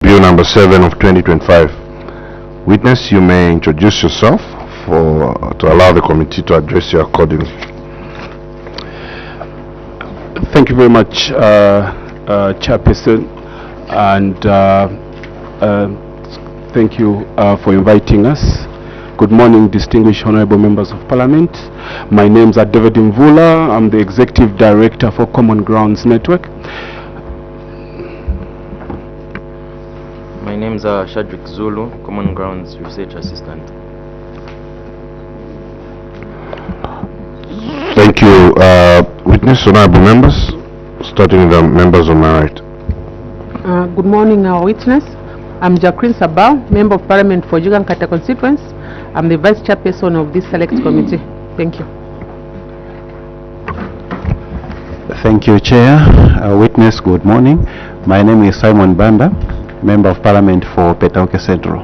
Bill number 7 of 2025. Witness, you may introduce yourself to allow the committee to address you accordingly. Thank you very much, Chairperson, and thank you for inviting us. Good morning, distinguished honorable members of parliament. My name is David Mvula. I'm the executive director for Common Grounds Network. My name is Shadrick Zulu, Common Grounds research assistant. Thank you. Witness, honorable members, starting with the members on my right. Good morning, our witness. I'm Jacqueline Sabao, Member of Parliament for Jugankata constituency. I'm the Vice Chairperson of this select committee. Thank you. Thank you, Chair. Witness, good morning. My name is Simon Banda, Member of Parliament for Petauke Central.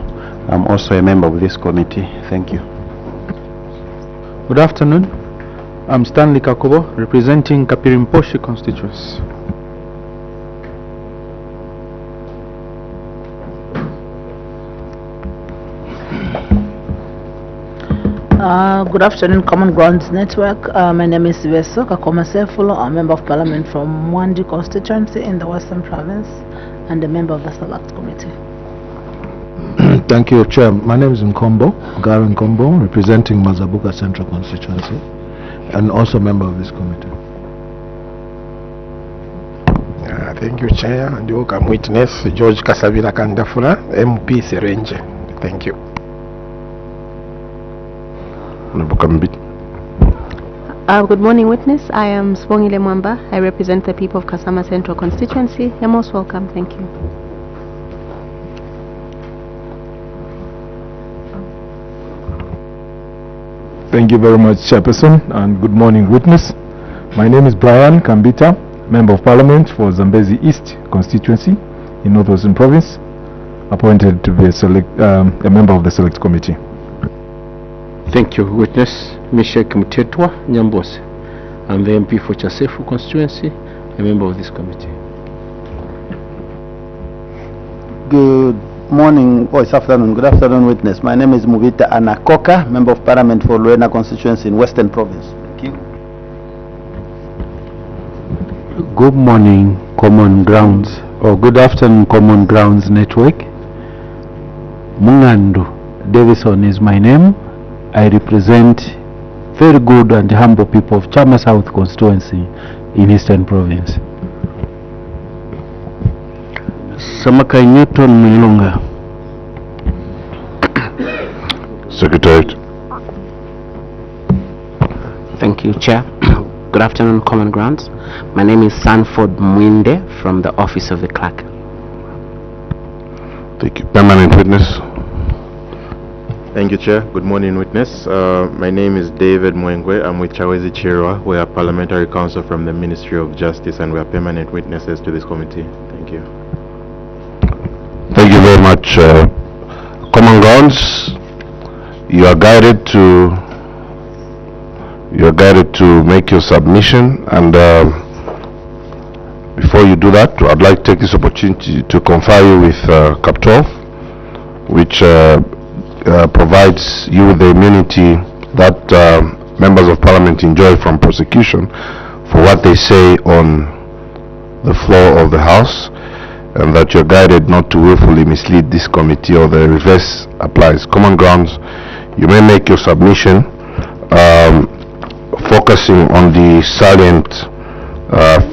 I'm also a member of this committee. Thank you. Good afternoon. I'm Stanley Kakobo, representing Kapirimposhi constituency. Good afternoon, Common Grounds Network. My name is Veso Kakoma Sefulo. I'm a member of parliament from Mwandi constituency in the Western Province and a member of the Select Committee. Thank you, Chair. My name is Nkombo, Gary Nkombo, representing Mazabuka Central constituency and also a member of this committee. Thank you, Chair, and welcome witness George Kasavira Kandafura, MP Serenje. Thank you. Good morning, witness. I am Swongile Mwamba. I represent the people of Kasama Central constituency. You're most welcome. Thank you. Thank you very much, Chairperson, and good morning, witness. My name is Brian Kambita, Member of Parliament for Zambezi East constituency in Northwestern Province, appointed to be a member of the Select Committee. Thank you, witness. Mishek Mutetwa Nyambose. I'm the MP for Chasefu constituency, a member of this committee. Good morning, or it's afternoon. Good afternoon, witness. My name is Muvita Anakoka, Member of Parliament for Luena constituency in Western Province. Thank you. Good morning, Common Grounds, or good afternoon, Common Grounds Network. Mungandu Davison is my name. I represent very good and humble people of Chama South constituency in Eastern Province. Samaka Newton Milunga. Secretary. Thank you, Chair. Good afternoon, Common Grounds. My name is Sanford Mwinde from the Office of the Clerk. Thank you. Permanent witness. Thank you, Chair. Good morning, witness. My name is David Mwengwe. I'm with Chawezi Chirwa. We are parliamentary counsel from the Ministry of Justice and we are permanent witnesses to this committee. Thank you. Thank you very much. Common Grounds, you are guided to make your submission, and before you do that, I'd like to take this opportunity to confer you with Cap 12, which provides you with the immunity that members of parliament enjoy from prosecution for what they say on the floor of the house, and that you're guided not to willfully mislead this committee, or the reverse applies. Common Grounds, you may make your submission focusing on the salient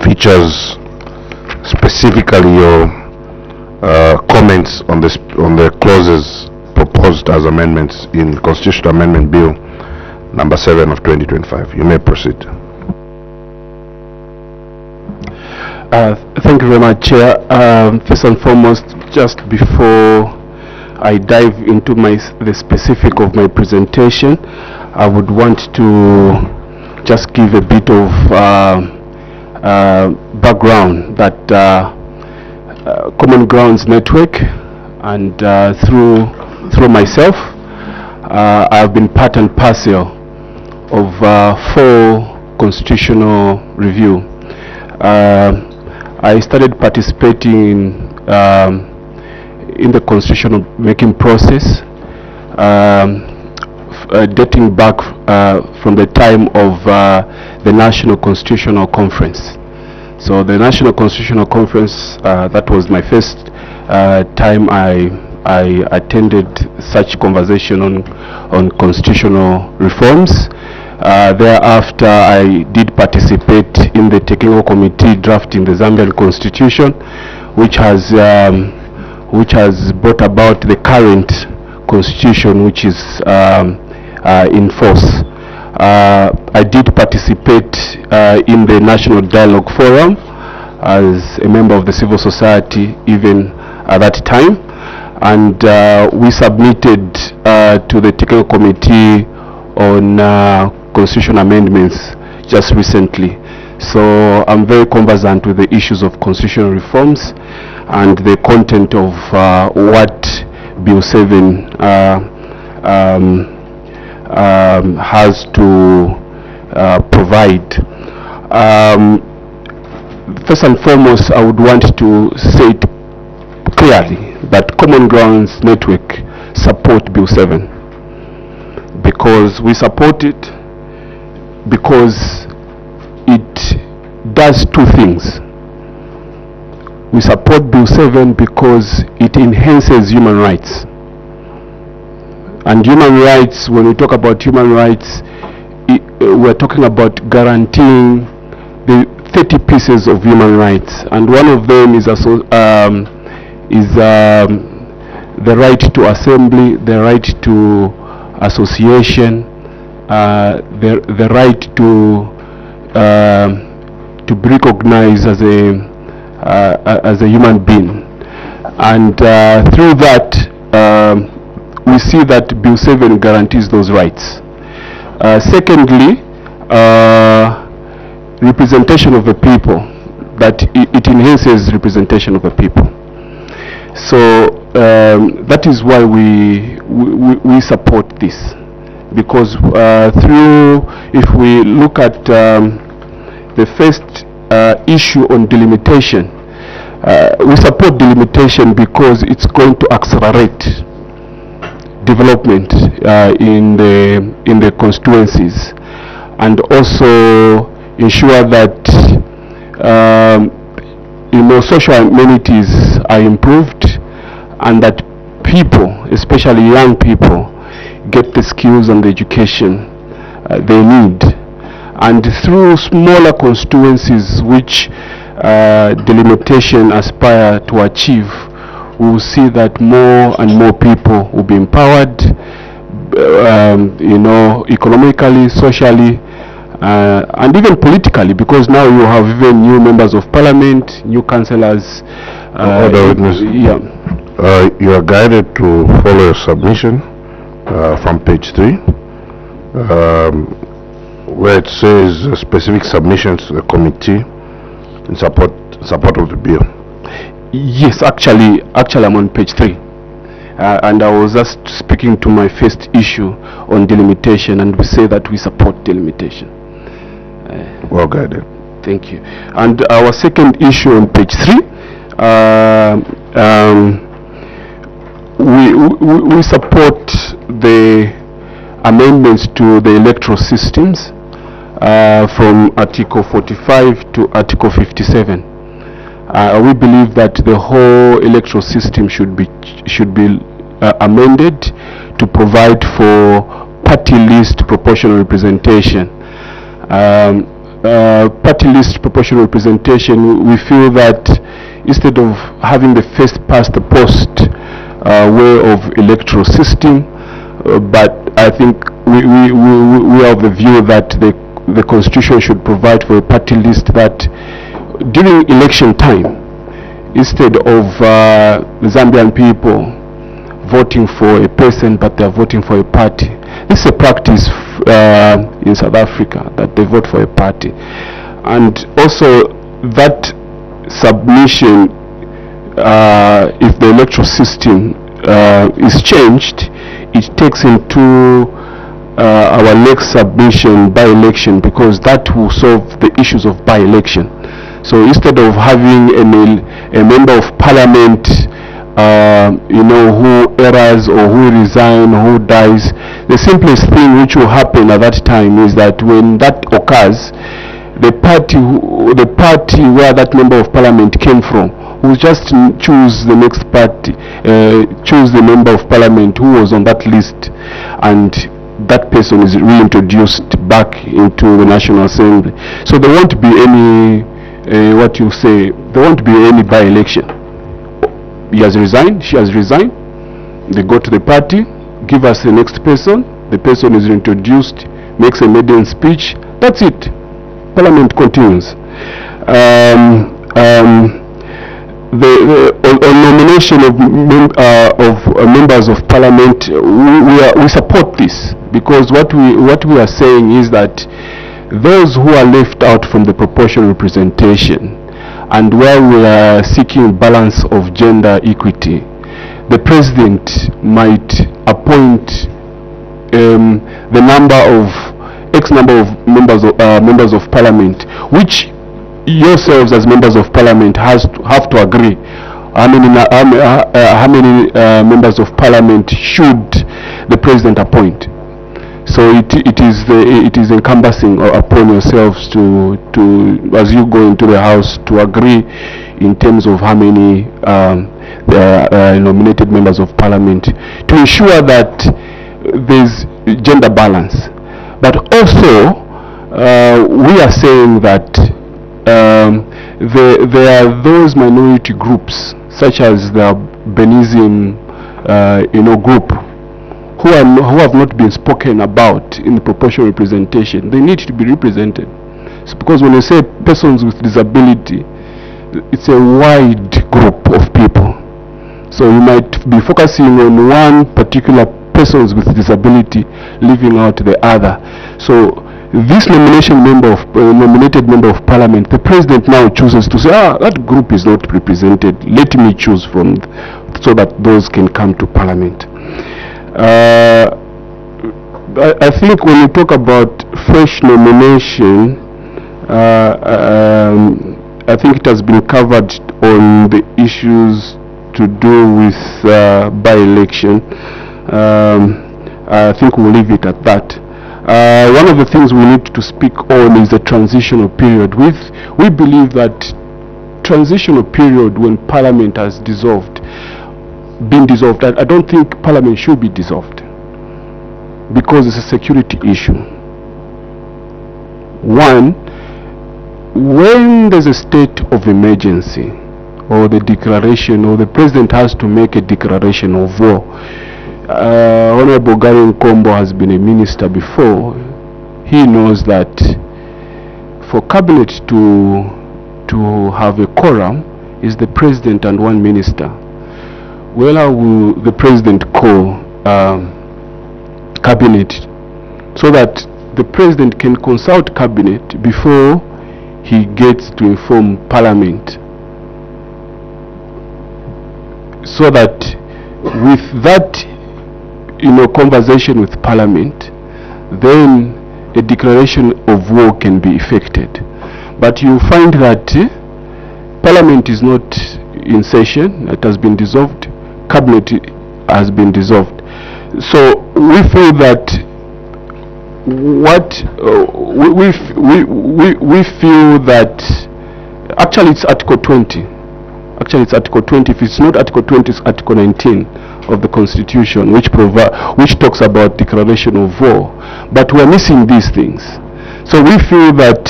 features, specifically your comments on the clauses proposed as amendments in Constitutional Amendment Bill number 7 of 2025. You may proceed. Thank you very much, Chair. First and foremost, just before I dive into the specific of my presentation, I would want to just give a bit of background that Common Grounds Network, and through myself, I have been part and parcel of 4 constitutional review. I started participating in the constitutional making process, dating back from the time of the National Constitutional Conference. So the National Constitutional Conference, that was my first time I attended such conversation on constitutional reforms. Thereafter, I did participate in the technical committee drafting the Zambian constitution, which has brought about the current constitution, which is in force. I did participate in the National Dialogue Forum as a member of the civil society even at that time, and we submitted to the technical committee on constitution amendments just recently. So I'm very conversant with the issues of constitutional reforms and the content of what Bill 7 has to provide. First and foremost, I would want to say it clearly that Common Grounds Network support Bill 7, because we support it because it does two things. We support Bill 7 because it enhances human rights. And human rights, when we talk about human rights, we're talking about guaranteeing the 30 pieces of human rights, and one of them is the right to assembly, the right to association, the right to be recognized as a human being, and through that we see that Bill 7 guarantees those rights. Secondly, representation of the people, that it enhances representation of the people. So that is why we support this, because if we look at the first issue on delimitation, we support delimitation because it's going to accelerate development in the constituencies, and also ensure that social amenities are improved, and that people, especially young people, get the skills and the education they need. And through smaller constituencies which delimitation aspire to achieve, we will see that more and more people will be empowered, economically, socially, and even politically, because now you have even new members of parliament, new councillors. Order witness. Yeah. You are guided to follow your submission from page 3, where it says specific submissions to the committee in support of the bill. Yes, actually I'm on page 3, and I was just speaking to my first issue on delimitation, and we say that we support delimitation. Well guided. Thank you. And our second issue on page 3, we support the amendments to the electoral systems from Article 45 to Article 57. We believe that the whole electoral system should be amended to provide for party list proportional representation. Party list proportional representation, we feel that instead of having the first past the post way of electoral system, but I think we are of the view that the constitution should provide for a party list that during election time, instead of the Zambian people voting for a person, but they are voting for a party. This is a practice in South Africa, that they vote for a party. And also that submission, if the electoral system is changed, it takes into our next submission by-election, because that will solve the issues of by-election. So instead of having a member of parliament you know, who errs or who resign or who dies. The simplest thing which will happen at that time is that when that occurs, the party where that member of parliament came from will just choose the next party, choose the member of parliament who was on that list, and that person is reintroduced back into the National Assembly. So there won't be any, there won't be any by-election. He has resigned, she has resigned, they go to the party, give us the next person, the person is introduced, makes a maiden speech, that's it. Parliament continues. On nomination of members of parliament, we support this, because what we are saying is that those who are left out from the proportional representation, and where we are seeking balance of gender equity, the president might appoint the number of X number of members of parliament, which yourselves as members of parliament have to agree how many members of parliament should the president appoint. So it is encompassing upon yourselves to as you go into the house to agree in terms of how many nominated members of parliament, to ensure that there's gender balance. But also we are saying that there are those minority groups, such as the Benism group, who have not been spoken about in the proportional representation. They need to be represented. So because when you say persons with disability, it's a wide group of people. So you might be focusing on one particular persons with disability, leaving out the other. So this nominated member of parliament, the president now chooses to say, that group is not represented, let me choose from, so that those can come to parliament. I think when you talk about fresh nomination, I think it has been covered on the issues to do with by-election. I think we'll leave it at that. One of the things we need to speak on is the transitional period. We believe that transitional period, when parliament has been dissolved, I don't think parliament should be dissolved, because it's a security issue. One, when there's a state of emergency, or the declaration, or the president has to make a declaration of war. Honorable Gary Nkombo has been a minister before. He knows that for cabinet to have a quorum is the president and one minister. Well, how will the president call cabinet, so that the president can consult cabinet before he gets to inform parliament, so that with that conversation with parliament, then a declaration of war can be effected. But you find that parliament is not in session, it has been dissolved, cabinet has been dissolved. So we feel that we feel that actually it's Article 20. Actually it's Article 20. If it's not Article 20, it's Article 19 of the Constitution, which talks about declaration of war. But we're missing these things. So we feel that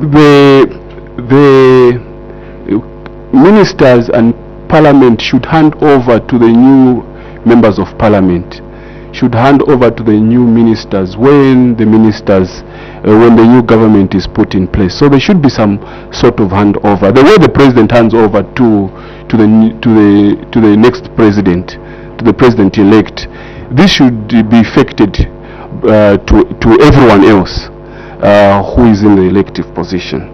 the ministers and parliament should hand over to the new members of parliament, should hand over to the new ministers when the new government is put in place. So there should be some sort of handover. The way the president hands over to the next president, to the president-elect, this should be effected to everyone else who is in the elective position.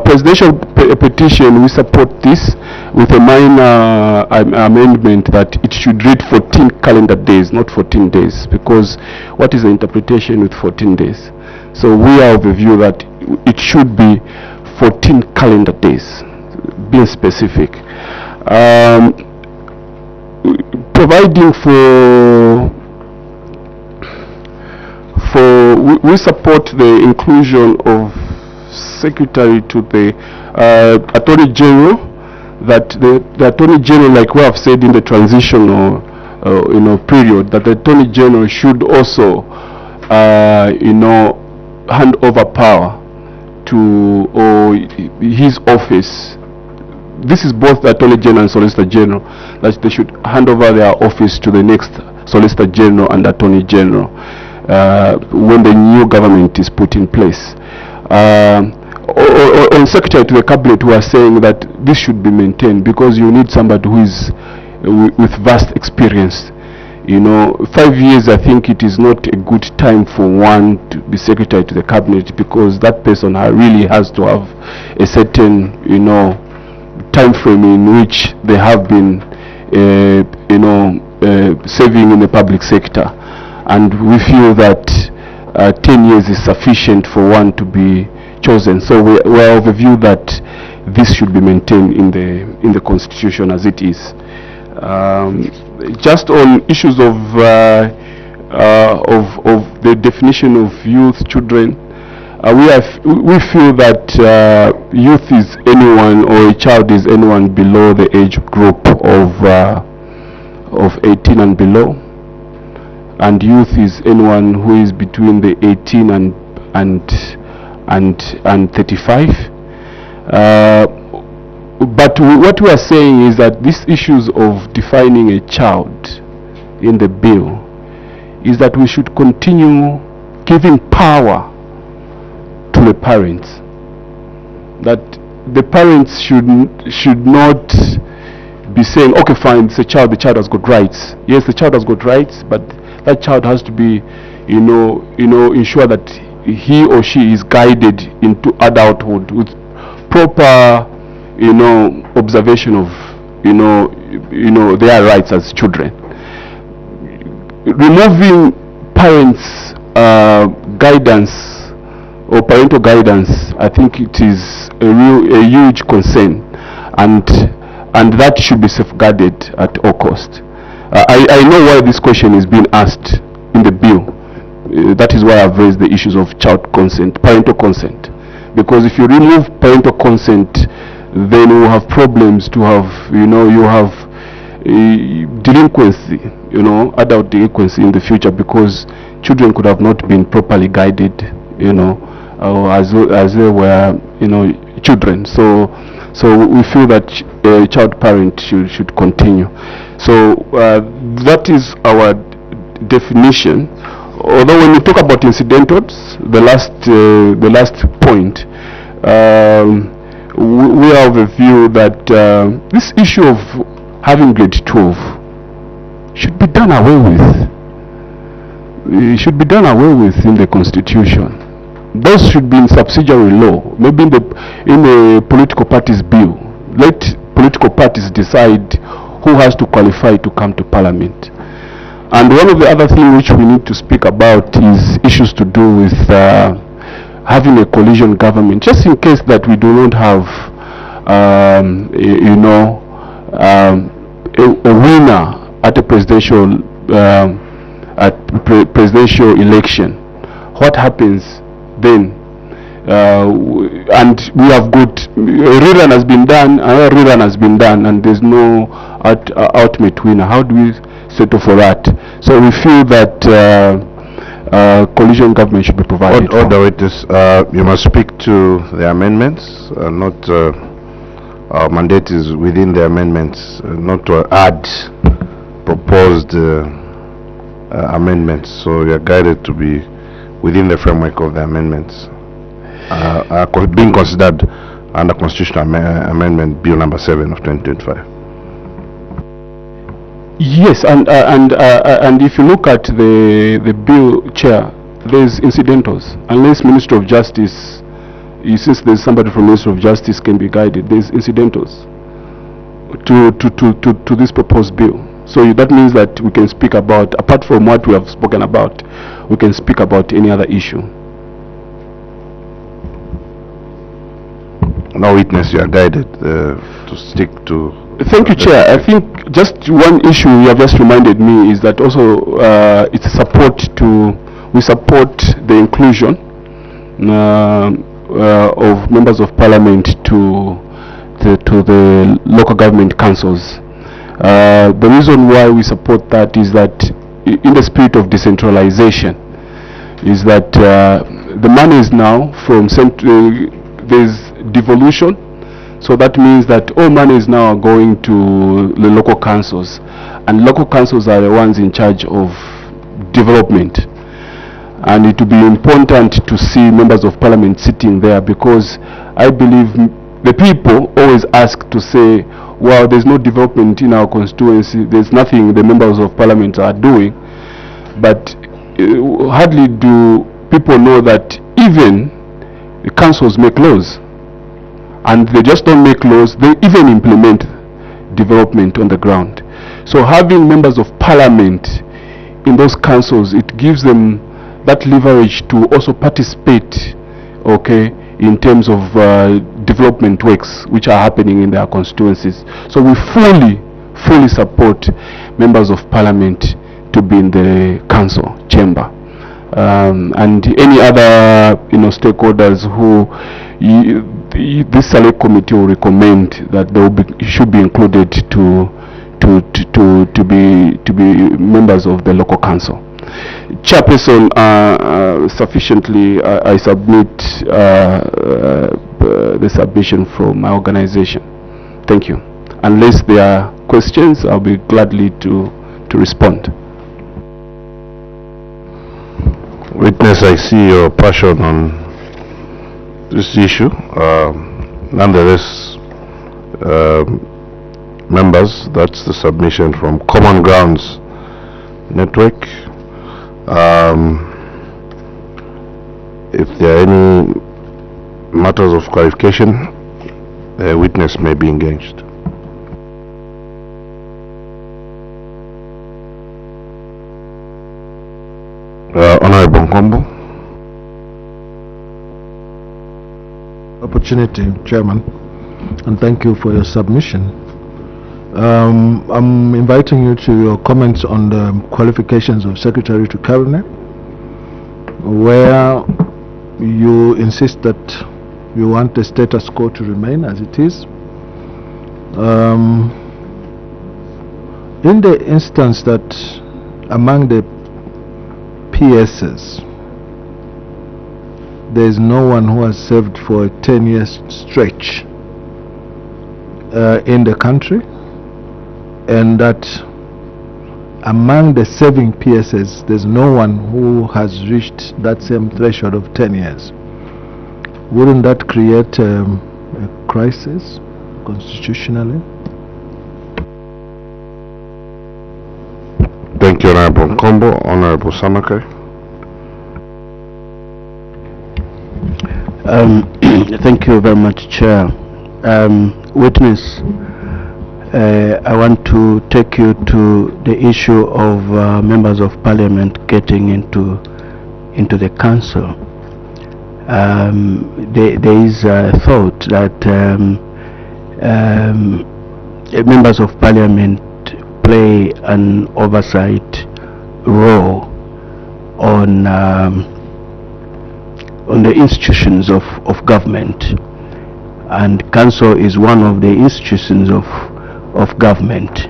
Presidential petition, we support this with a minor amendment that it should read 14 calendar days, not 14 days, because what is the interpretation with 14 days? So we are of the view that it should be 14 calendar days, being specific. providing we support the inclusion of secretary to the Attorney General, that the Attorney General, like we have said in the transitional period, that the Attorney General should also hand over power to his office. This is both the Attorney General and Solicitor General, that they should hand over their office to the next Solicitor General and Attorney General when the new government is put in place. On Secretary to the Cabinet, we are saying that this should be maintained, because you need somebody who is with vast experience. 5 years, I think it is not a good time for one to be Secretary to the Cabinet, because that person really has to have a certain time frame in which they have been serving in the public sector, and we feel that 10 years is sufficient for one to be chosen. So we are of the view that this should be maintained in the Constitution as it is. Just on issues of the definition of youth, children, we feel that youth is anyone, or a child is anyone below the age group of 18 and below, and youth is anyone who is between the 18 and 35. But what we are saying is that these issues of defining a child in the bill is that we should continue giving power to the parents. That the parents should not be saying, okay, fine, it's a child, the child has got rights. Yes, the child has got rights, but that child has to be, ensure that he or she is guided into adulthood with proper, observation of, their rights as children. Removing parents' guidance or parental guidance, I think it is a huge concern, and that should be safeguarded at all cost. I know why this question is being asked in the bill. That is why I've raised the issues of child consent, parental consent. Because if you remove parental consent, then we will have problems to have, you have delinquency, adult delinquency in the future, because children could have not been properly guided, as they were, children. So we feel that child parent should continue. So that is our definition. Although when we talk about incidentals, the last point, we are of the view that this issue of having grade 12 should be done away with. It should be done away with in the Constitution. Those should be in subsidiary law, maybe in the political parties bill. Let political parties decide who has to qualify to come to Parliament. And one of the other things which we need to speak about is issues to do with having a coalition government, just in case that we do not have, a winner at a presidential election. What happens then? And we have got a rerun has been done, another rerun has been done, and there's no ultimate winner. How do we settle for that? So we feel that coalition government should be provided. Order witness, you must speak to the amendments, not our mandate is within the amendments, not to add proposed amendments. So you are guided to be within the framework of the amendments being considered under Constitutional Amendment Bill number 7 of 2025. Yes, and if you look at the bill, Chair, there's incidentals. Unless Minister of Justice, since there's somebody from Minister of Justice can be guided, there's incidentals to this proposed bill. So that means that we can speak about, apart from what we have spoken about, we can speak about any other issue. No witness, you are guided to stick to Thank you, Chair. I think just one issue you have just reminded me is that also it's we support the inclusion of members of parliament to the local government councils. The reason why we support that is that in the spirit of decentralization is that the money is now from there's devolution. So that means that all money is now going to the local councils, and local councils are the ones in charge of development. And it will be important to see members of parliament sitting there, because I believe the people always ask to say, well, there's no development in our constituency, there's nothing the members of parliament are doing. But hardly do people know that even the councils make laws. And they just don't make laws, they even implement development on the ground. So having members of parliament in those councils, it gives them that leverage to also participate, okay, in terms of development works which are happening in their constituencies. So we fully support members of parliament to be in the council chamber. And any other stakeholders who this select committee will recommend that they should be included to be members of the local council. Chairperson, sufficiently I submit the submission from my organization. Thank you. Unless there are questions, I'll be gladly to respond. Witness, I see your passion on this issue. Nonetheless, members, that's the submission from Common Grounds Network. If there are any matters of clarification, a witness may be engaged. Honorable Nkombo. Opportunity, Chairman, and thank you for your submission. I'm inviting you to your comments on the qualifications of Secretary to Cabinet, where you insist that you want the status quo to remain as it is. In the instance that among the PSs there is no one who has served for a 10-year stretch in the country, and that among the serving PSs there's no one who has reached that same threshold of 10 years, wouldn't that create a crisis constitutionally? Thank you, Honorable Nkombo. Honorable Samake. Thank you very much, Chair. Witness, I want to take you to the issue of members of parliament getting into the council. There is a thought that members of parliament play an oversight role on the institutions of government, and council is one of the institutions of government,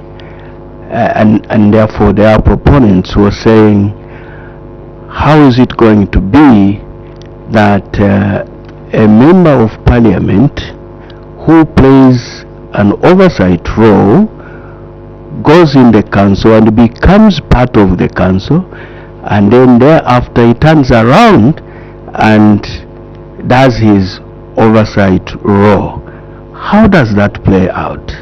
and therefore there are proponents who are saying, how is it going to be that a member of parliament who plays an oversight role goes in the council and becomes part of the council, and then thereafter he turns around and does his oversight role? How does that play out?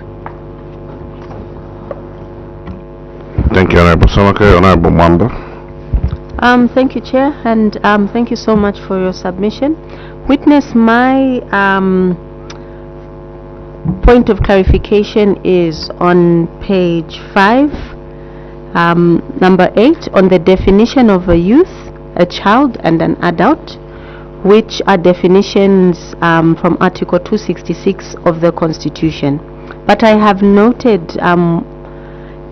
Thank you, Honorable Samake. Honorable Mwamba. Thank you, Chair, and thank you so much for your submission. Witness, my point of clarification is on page 5, number 8, on the definition of a youth, a child, and an adult, which are definitions from Article 266 of the Constitution. But I have noted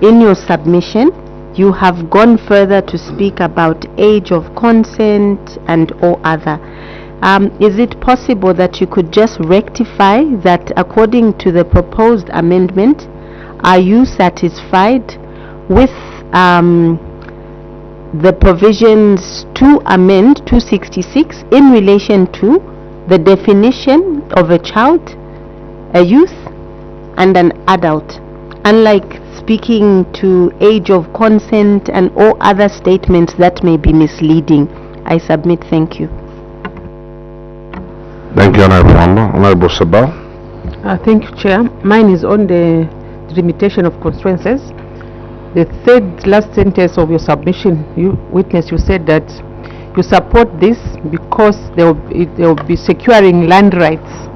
in your submission, you have gone further to speak about age of consent and or other. Is it possible that you could just rectify that according to the proposed amendment? Are you satisfied with the provisions to amend 266 in relation to the definition of a child, a youth, and an adult, unlike speaking to age of consent and all other statements that may be misleading? I submit. Thank you. Thank you, Honorable Wamba. Honorable Sabal. Thank you, Chair. Mine is on the delimitation of constituencies. The third last sentence of your submission, you witness, you said that you support this because they will be securing land rights,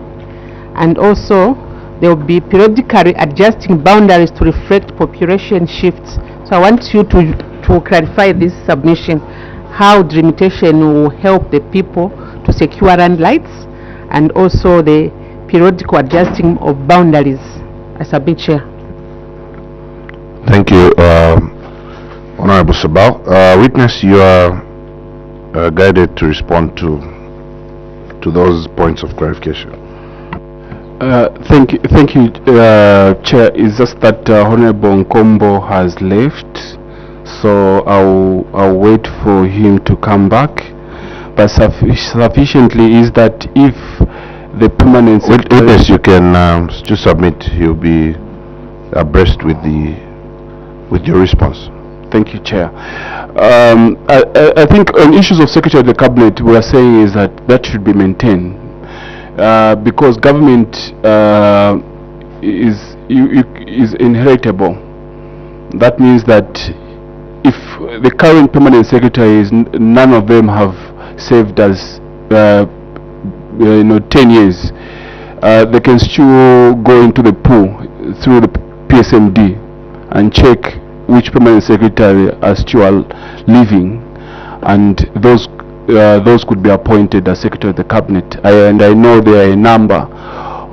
and also they will be periodically adjusting boundaries to reflect population shifts. So I want you to clarify this submission, how delimitation will help the people to secure land rights, and also the periodical adjusting of boundaries. I submit, Chair. Thank you, Honorable Sabal. Witness, you are guided to respond to those points of clarification. Thank you, Chair. It's just that Honorable Nkombo has left, so I'll wait for him to come back. But sufficiently is that if the permanent secretary... Witness, you can just submit. He'll be abreast with your response. Thank you, Chair. I think on issues of Secretary of the Cabinet, we are saying is that should be maintained. Because government is inheritable. That means that if the current permanent secretaries, none of them have served as 10 years, they can still go into the pool through the PSMD and check which permanent secretary are still living, and those could be appointed as Secretary of the Cabinet. And I know there are a number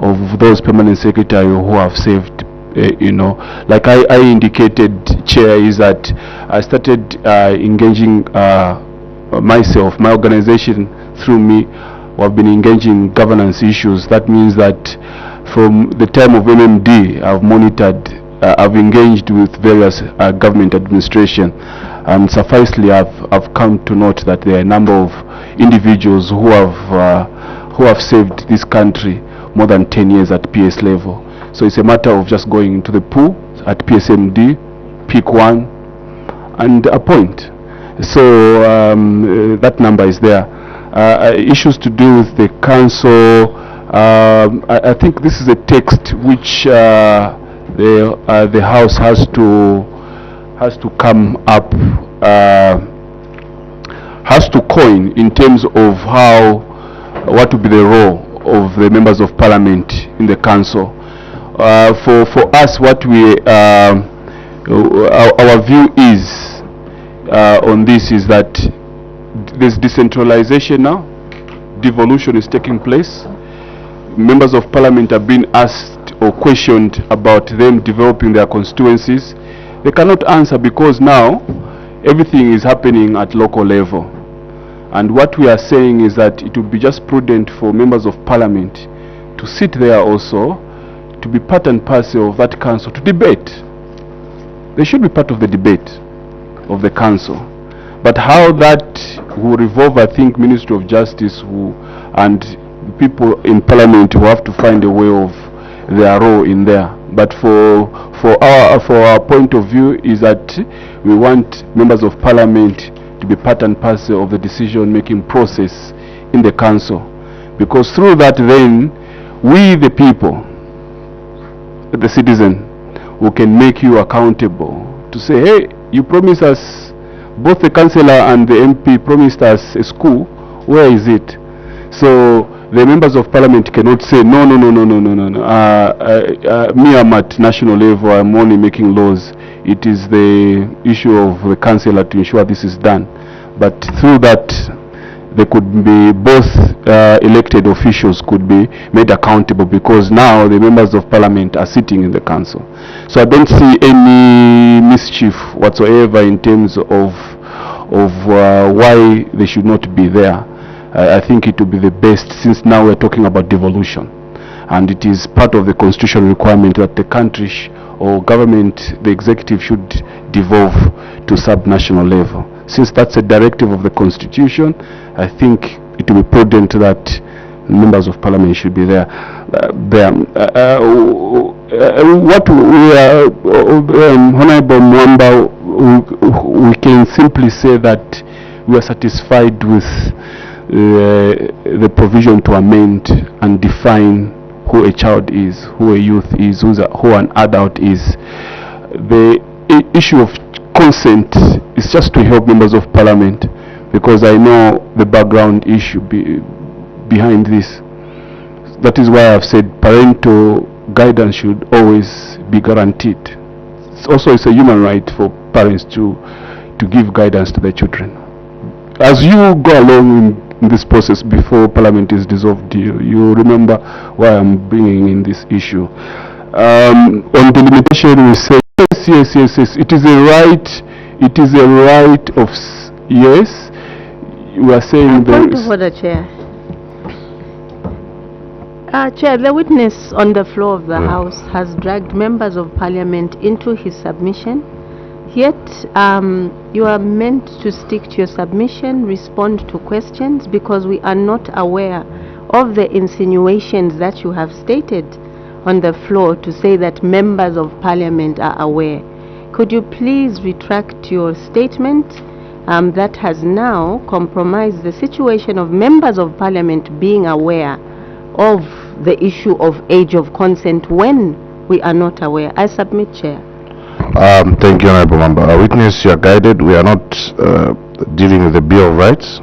of those permanent secretaries who have served, like I indicated, Chair, is that I started engaging myself, my organization through me, we have been engaging governance issues. That means that from the time of MMD, I've monitored, I've engaged with various government administration, and sufficely I've come to note that there are a number of individuals who have served this country more than 10 years at PS level. So it's a matter of just going into the pool at PSMD, pick one, and appoint. So that number is there. Issues to do with the council, I think this is a text which the House has to come up, has to coin in terms of what will be the role of the members of parliament in the council. For us, what our view is on this is that there's decentralization now, devolution is taking place. Members of parliament are being asked or questioned about them developing their constituencies. They cannot answer because now everything is happening at local level. And what we are saying is that it would be just prudent for members of parliament to sit there also, to be part and parcel of that council, to debate. They should be part of the debate of the council. But how that will revolve, I think Ministry of Justice and people in parliament will have to find a way of their role in there. But for our point of view is that we want members of parliament to be part and parcel of the decision-making process in the council, because through that then we the people, the citizen, who can make you accountable to say, hey, you promised us, both the councillor and the MP promised us a school, where is it? So the members of parliament cannot say no. Me, I'm at national level, I'm only making laws. It is the issue of the councillor to ensure this is done. But through that, they could be both elected officials could be made accountable, because now the members of parliament are sitting in the council. So I don't see any mischief whatsoever in terms of why they should not be there. I think it would be the best, since now we're talking about devolution, and it is part of the constitutional requirement that the country or government, the executive, should devolve to subnational level. Since that's a directive of the constitution, I think it will be prudent that members of parliament should be there. What we are, Honorable Mwamba, we can simply say that we are satisfied with the provision to amend and define who a child is, who a youth is, who an adult is. The issue of consent is just to help members of parliament, because I know the background issue behind this. That is why I've said parental guidance should always be guaranteed. It's a human right for parents to give guidance to their children. As you go along in this process before parliament is dissolved, you remember why I'm bringing in this issue. On delimitation, we say yes. It is a right. It is a right of yes. We are saying there Point of order, Chair. Chair, the witness on the floor of the House has dragged members of parliament into his submission. Yet, you are meant to stick to your submission, respond to questions, because we are not aware of the insinuations that you have stated on the floor to say that members of parliament are aware. Could you please retract your statement that has now compromised the situation of members of parliament being aware of the issue of age of consent when we are not aware? I submit, Chair. Thank you, Honorable Member. Witness, you are guided. We are not dealing with the Bill of Rights.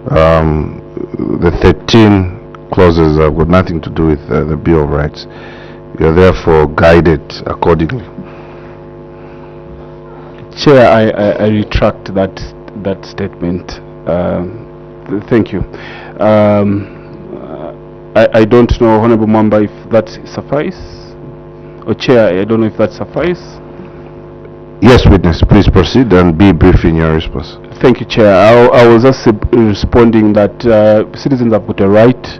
The 13 clauses have got nothing to do with the Bill of Rights. You are therefore guided accordingly. Chair, I retract that statement. Thank you. I don't know, Honorable Member, if that suffices. Or Chair, I don't know if that suffices. Yes, witness, please proceed and be brief in your response. Thank you, Chair. I was just responding that citizens have got a right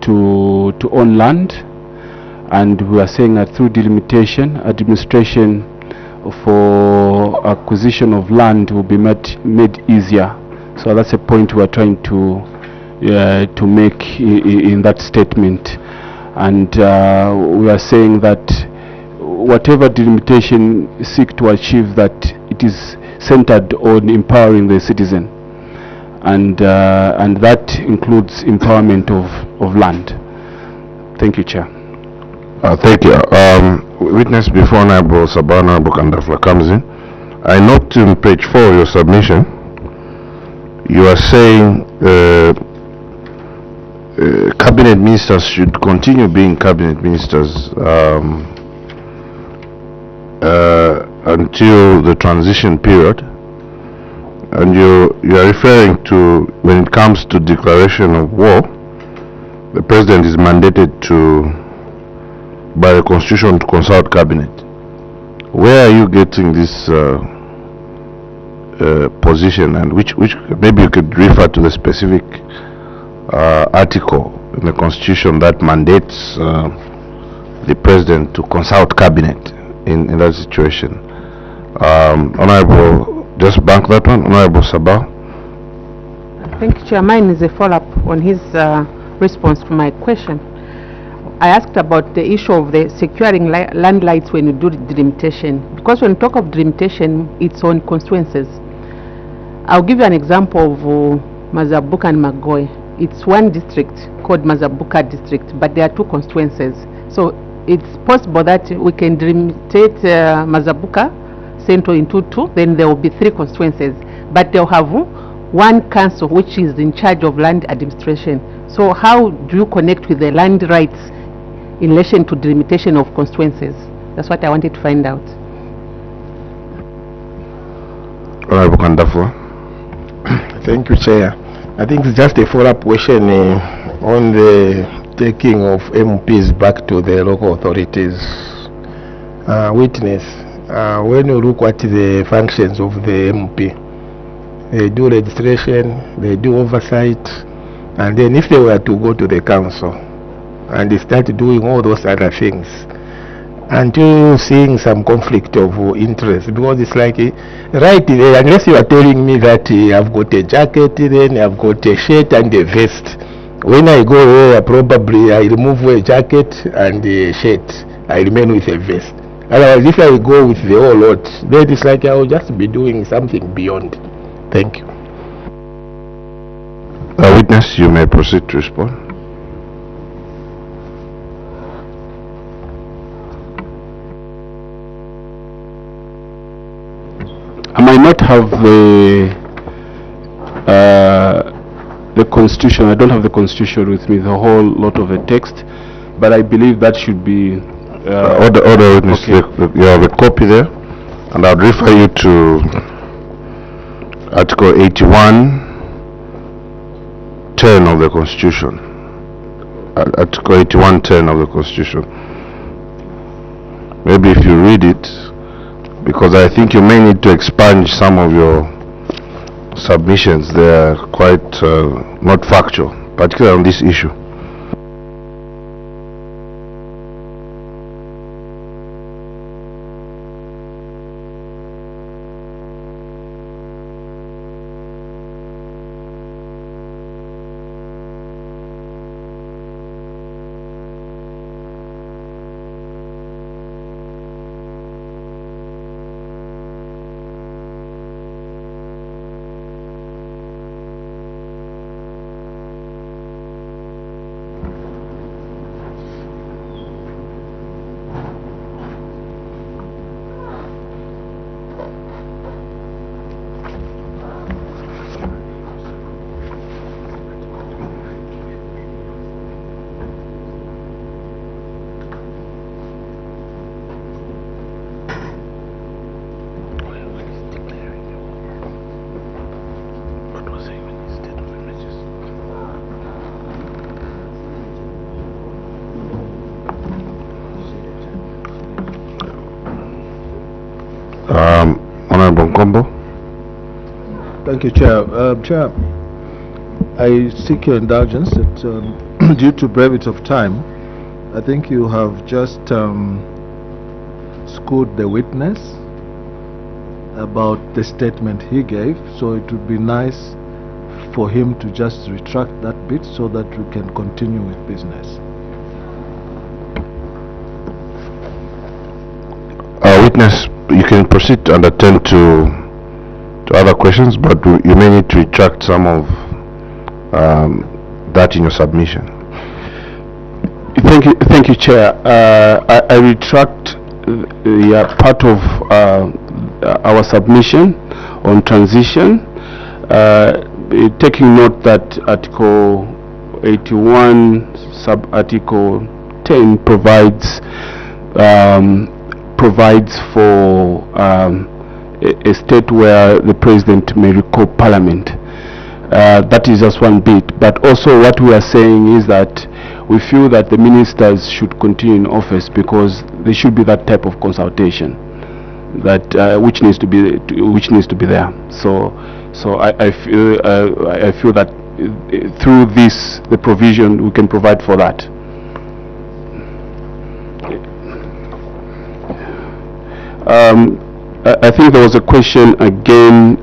to own land, and we are saying that through delimitation, administration for acquisition of land will be made easier. So that's a point we are trying to make in that statement, and we are saying that whatever delimitation seek to achieve, that it is centered on empowering the citizen, and that includes empowerment of land. Thank you, Chair. Thank you. Witness, before Honorable Sabana Bukandafla comes in, I note in page 4 of your submission, you are saying cabinet ministers should continue being cabinet ministers until the transition period, and you are referring to when it comes to declaration of war, the president is mandated by the constitution to consult cabinet. Where are you getting this position, and which maybe you could refer to the specific article in the constitution that mandates the president to consult cabinet in that situation? Honorable, just bank that one. Honorable Sabah. Thank you, Chair. Mine is a follow-up on his response to my question. I asked about the issue of the securing land rights when you do delimitation, because when you talk of delimitation, it's on constituencies. I'll give you an example of Mazabuka and Magoy. It's one district called Mazabuka district, but there are two constituencies. So it's possible that we can delimitate Mazabuka Central into two, then there will be 3 constituencies, but they'll have one council which is in charge of land administration. So how do you connect with the land rights in relation to delimitation of constituencies? That's what I wanted to find out. Honorable Kandafwa. Thank you, Chair. I think it's just a follow-up question on the taking of MPs back to the local authorities. Witness, when you look at the functions of the MP, they do registration, they do oversight, and then if they were to go to the council and they start doing all those other things, until seeing some conflict of interest, because it's like right there, unless you are telling me that I've got a jacket, then I've got a shirt and a vest. When I go there, probably I remove a jacket and a shirt, I remain with a vest. Otherwise, if I go with the whole lot, then it's like I will just be doing something beyond. Thank you. Witness, you may proceed to respond. I might not have the constitution. I don't have the constitution with me, the whole lot of the text, but I believe that should be order witness. okay. You have a copy there, and I'll refer you to Article 81(10) of the Constitution. Article 81(10) of the Constitution. Maybe if you read it, because I think you may need to expunge some of your submissions. They are quite not factual, particularly on this issue. Honorable Combo. Thank you, Chair. Chair, I seek your indulgence that due to brevity of time, I think you have just schooled the witness about the statement he gave, so it would be nice for him to just retract that bit so that we can continue with business. Witness, you can proceed and attend to other questions, but you may need to retract some of that in your submission. Thank you, Chair. I retract part of our submission on transition, taking note that Article 81, sub-article 10 provides for a state where the president may recall parliament. That is just one bit, but also what we are saying is that we feel that the ministers should continue in office because there should be that type of consultation that which needs to be there. So I feel that through this, the provision, we can provide for that. I think there was a question again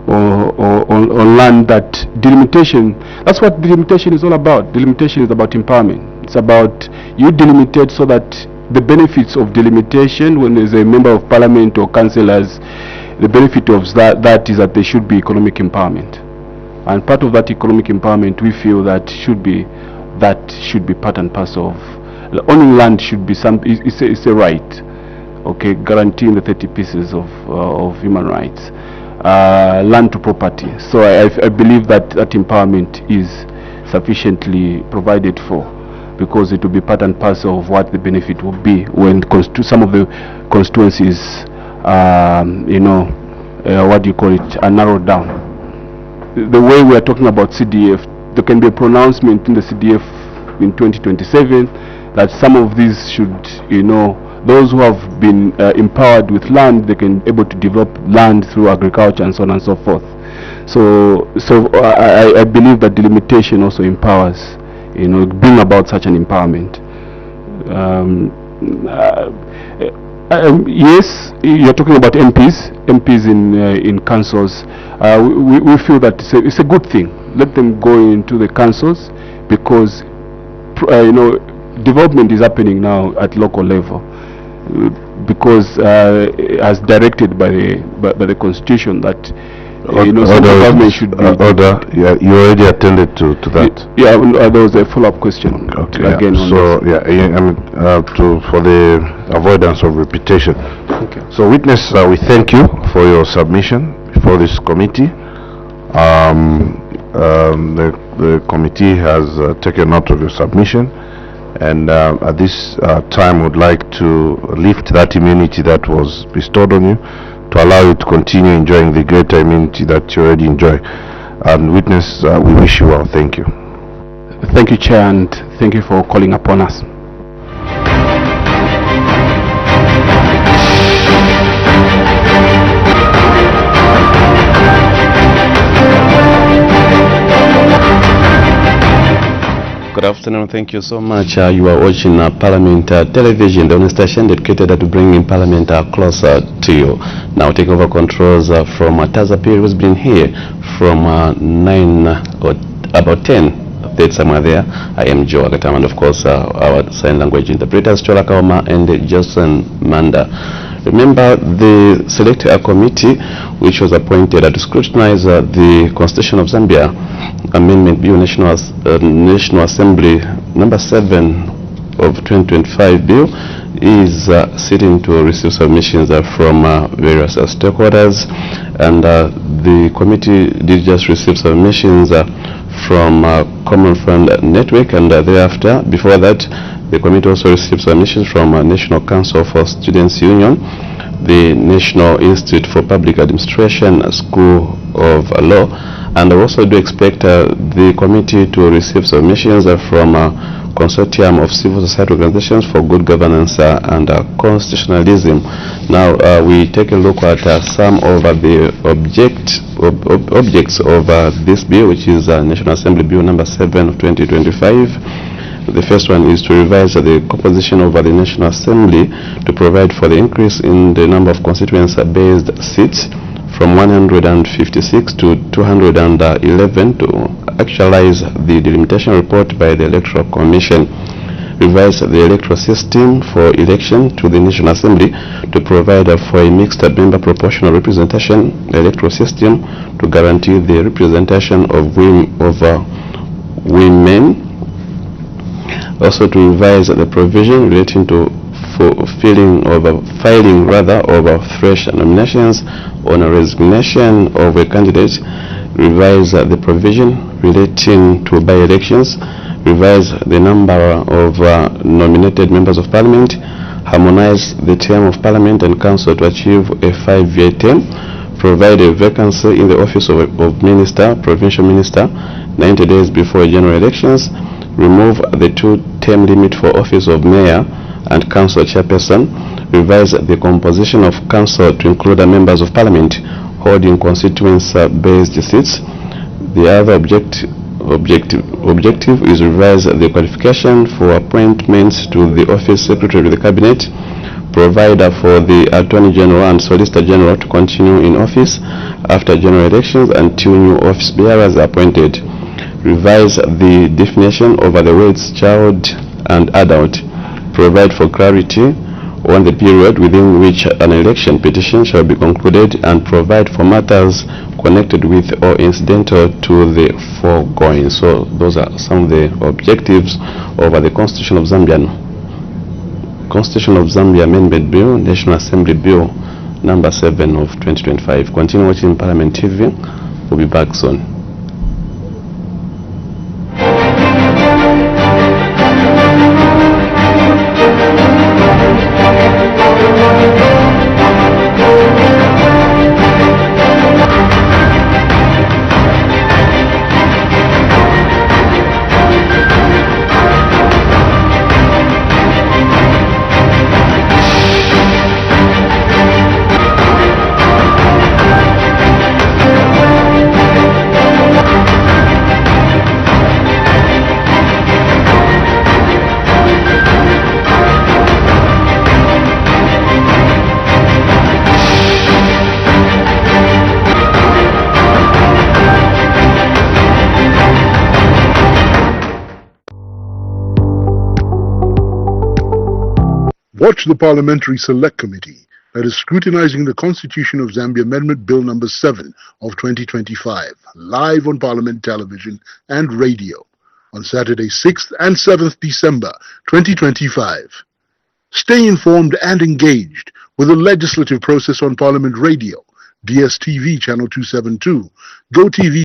on land, that delimitation, that's what delimitation is all about. Delimitation is about empowerment. It's about you delimitate so that the benefits of delimitation, when there's a member of parliament or councillors, the benefit of that is that there should be economic empowerment. And part of that economic empowerment, we feel that should be part and parcel of owning land. Should be it's a right, okay, guaranteeing the 30 pieces of human rights, land to property. So I believe that empowerment is sufficiently provided for, because it will be part and parcel of what the benefit will be when some of the constituencies, what do you call it, are narrowed down. the way we are talking about CDF, there can be a pronouncement in the CDF in 2027 that some of these should, those who have been empowered with land, they can able to develop land through agriculture and so on and so forth. So I believe that delimitation also empowers, bring about such an empowerment. Yes, you're talking about MPs in councils. We feel that it's a good thing. Let them go into the councils because development is happening now at local level because as directed by the constitution that central government should be order. Yeah, you already attended to that. Yeah, there was a follow-up question. Okay. Again, So for the avoidance of repetition. Okay. So witness, we thank you for your submission before this committee. The committee has taken note of your submission, and at this time would like to lift that immunity that was bestowed on you to allow you to continue enjoying the greater immunity that you already enjoy. And witness, we wish you well. Thank you. Thank you, Chair, and thank you for calling upon us. Good afternoon, thank you so much. You are watching Parliament Television, the only station dedicated to bringing Parliament closer to you. Now take over controls from Tazapir, who's been here from 9 or about 10, there's somewhere there. I am Joe Agatam, and of course our sign language interpreters, Chola Kaoma and Johnson Manda. Remember the select committee which was appointed to scrutinize the Constitution of Zambia Amendment Bill National Assembly number 7 of 2025 bill is sitting to receive submissions from various stakeholders, and the committee did just receive submissions from Common Fund Network, and thereafter, before that, the committee also received submissions from National Council for Students Union, the National Institute for Public Administration School of Law, and I also do expect the committee to receive submissions from Consortium of Civil Society Organizations for Good Governance and Constitutionalism. Now we take a look at some of the objects of this bill, which is National Assembly Bill number 7 of 2025. The first one is to revise the composition of the National Assembly to provide for the increase in the number of constituency-based seats from 156 to 211 to actualize the delimitation report by the Electoral Commission. Revise the electoral system for election to the National Assembly to provide for a mixed member proportional representation electoral system to guarantee the representation of women. Also to revise the provision relating to filing of fresh nominations on a resignation of a candidate. Revise the provision relating to by-elections. Revise the number of nominated members of parliament. Harmonize the term of parliament and council to achieve a 5-year term. Provide a vacancy in the office of minister, provincial minister, 90 days before general elections. Remove the 2-term limit for office of mayor and council chairperson. Revise the composition of council to include members of parliament holding constituency-based seats. The other objective is revise the qualification for appointments to the office secretary of the cabinet. Provide for the Attorney General and Solicitor General to continue in office after general elections until new office bearers are appointed. Revise the definition over the words child and adult. Provide for clarity on the period within which an election petition shall be concluded, and provide for matters connected with or incidental to the foregoing. So those are some of the objectives of the Constitution of Zambia Amendment Bill, National Assembly Bill number 7 of 2025. Continue watching Parliament TV. We'll be back soon. Watch the Parliamentary Select Committee that is scrutinizing the Constitution of Zambia Amendment Bill number 7 of 2025 live on Parliament Television and Radio on Saturday 6th and 7th December 2025. Stay informed and engaged with the legislative process on Parliament Radio, DSTV Channel 272, GoTV